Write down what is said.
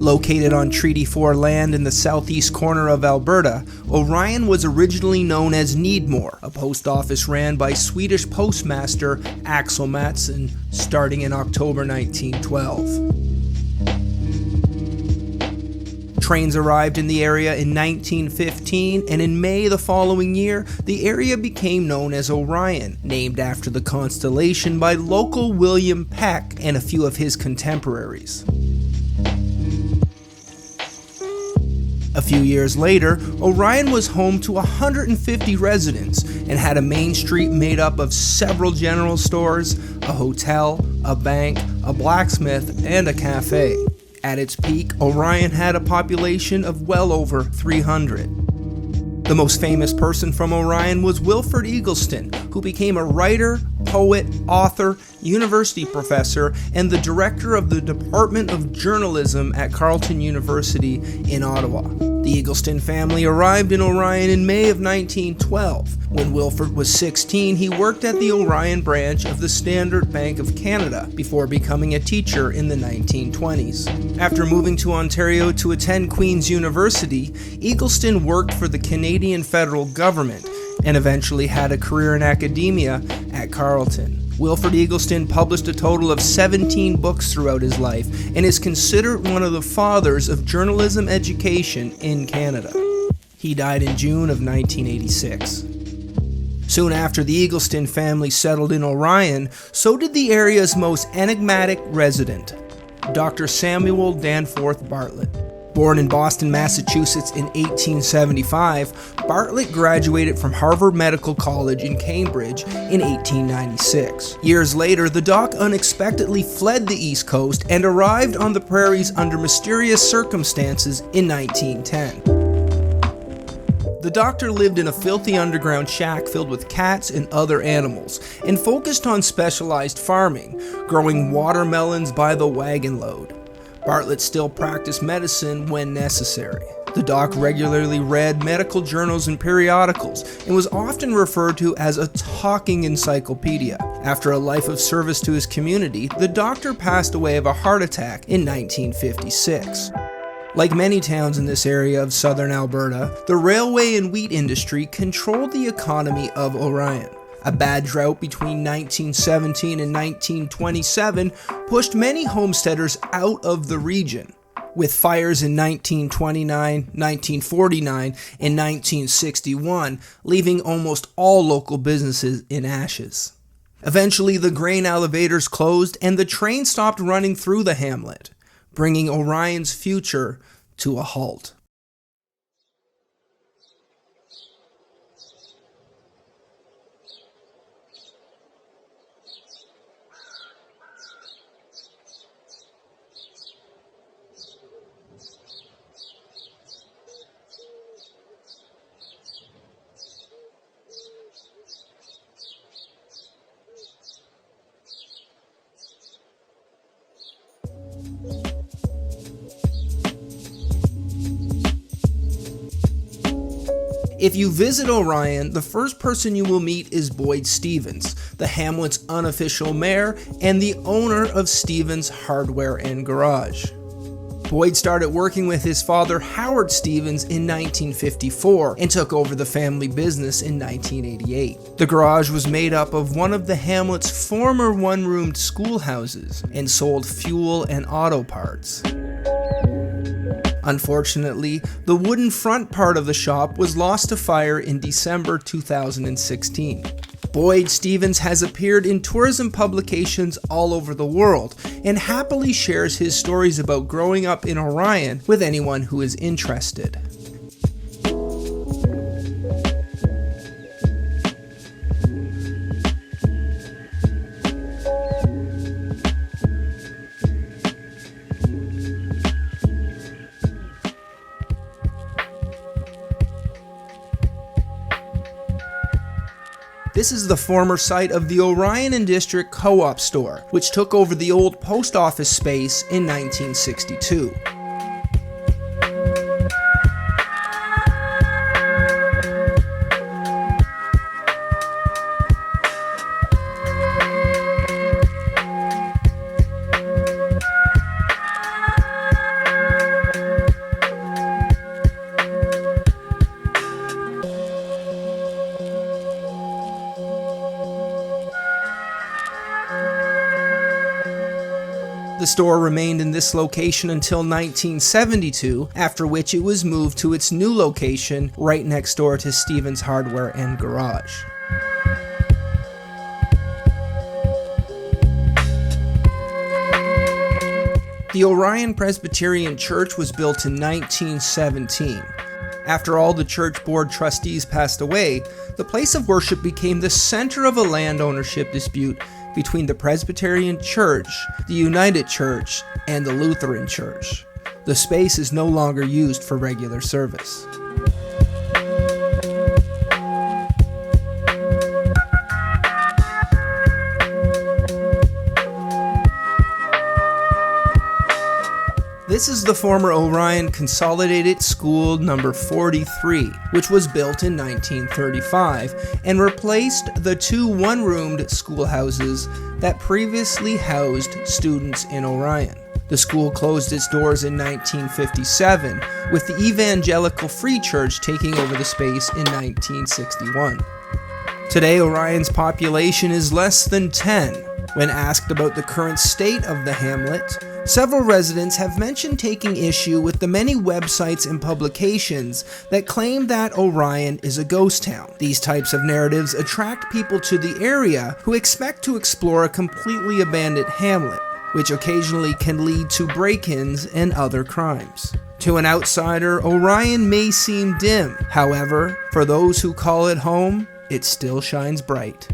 Located on Treaty 4 land in the southeast corner of Alberta, Orion was originally known as Needmore, a post office ran by Swedish postmaster Axel Mattsson starting in October 1912. Trains arrived in the area in 1915, and in May the following year, the area became known as Orion, named after the constellation by local William Peck and a few of his contemporaries. A few years later, Orion was home to 150 residents and had a main street made up of several general stores, a hotel, a bank, a blacksmith, and a cafe. At its peak, Orion had a population of well over 300. The most famous person from Orion was WILFRID Eggleston, who became a writer, poet, author, university professor, and the director of the Department of Journalism at Carleton University in Ottawa. The Eggleston family arrived in Orion in May of 1912. When WILFRID was 16, he worked at the Orion branch of the Standard Bank of Canada before becoming a teacher in the 1920s. After moving to Ontario to attend Queen's University, Eggleston worked for the Canadian federal government and eventually had a career in academia at Carleton. WILFRID Eggleston published a total of 17 books throughout his life and is considered one of the fathers of journalism education in Canada. He died in June of 1986. Soon after the Eggleston family settled in Orion, so did the area's most enigmatic resident, Dr. Samuel Danforth Bartlett. Born in Boston, Massachusetts in 1875, Bartlett graduated from Harvard Medical College in Cambridge in 1896. Years later, the doc unexpectedly fled the East Coast and arrived on the prairies under mysterious circumstances in 1910. The doctor lived in a filthy underground shack filled with cats and other animals, and focused on specialized farming, growing watermelons by the wagon load. Bartlett still practiced medicine when necessary. The doc regularly read medical journals and periodicals, and was often referred to as a talking encyclopedia. After a life of service to his community, the doctor passed away of a heart attack in 1956. Like many towns in this area of southern Alberta, the railway and wheat industry controlled the economy of Orion. A bad drought between 1917 and 1927 pushed many homesteaders out of the region, with fires in 1929, 1949, and 1961 leaving almost all local businesses in ashes. Eventually, the grain elevators closed and the train stopped running through the hamlet, bringing Orion's future to a halt. If you visit Orion, the first person you will meet is Boyd Stevens, the hamlet's unofficial mayor and the owner of Stevens Hardware and Garage. Boyd started working with his father Howard Stevens in 1954 and took over the family business in 1988. The garage was made up of one of the hamlet's former one-roomed schoolhouses and sold fuel and auto parts. Unfortunately, the wooden front part of the shop was lost to fire in December 2016. Boyd Stevens has appeared in tourism publications all over the world and happily shares his stories about growing up in Orion with anyone who is interested. This is the former site of the Orion and District Co-op store, which took over the old post office space in 1962. The store remained in this location until 1972, after which it was moved to its new location right next door to Stevens Hardware and Garage. The Orion Presbyterian Church was built in 1917. After all the church board trustees passed away, the place of worship became the center of a land ownership dispute between the Presbyterian Church, the United Church, and the Lutheran Church. The space is no longer used for regular service. This is the former Orion Consolidated School number 43, which was built in 1935 and replaced the two one-roomed schoolhouses that previously housed students in Orion. The school closed its doors in 1957, with the Evangelical Free Church taking over the space in 1961. Today, Orion's population is less than 10. When asked about the current state of the hamlet, several residents have mentioned taking issue with the many websites and publications that claim that Orion is a ghost town. These types of narratives attract people to the area who expect to explore a completely abandoned hamlet, which occasionally can lead to break-ins and other crimes. To an outsider, Orion may seem dim. However, for those who call it home, it still shines bright.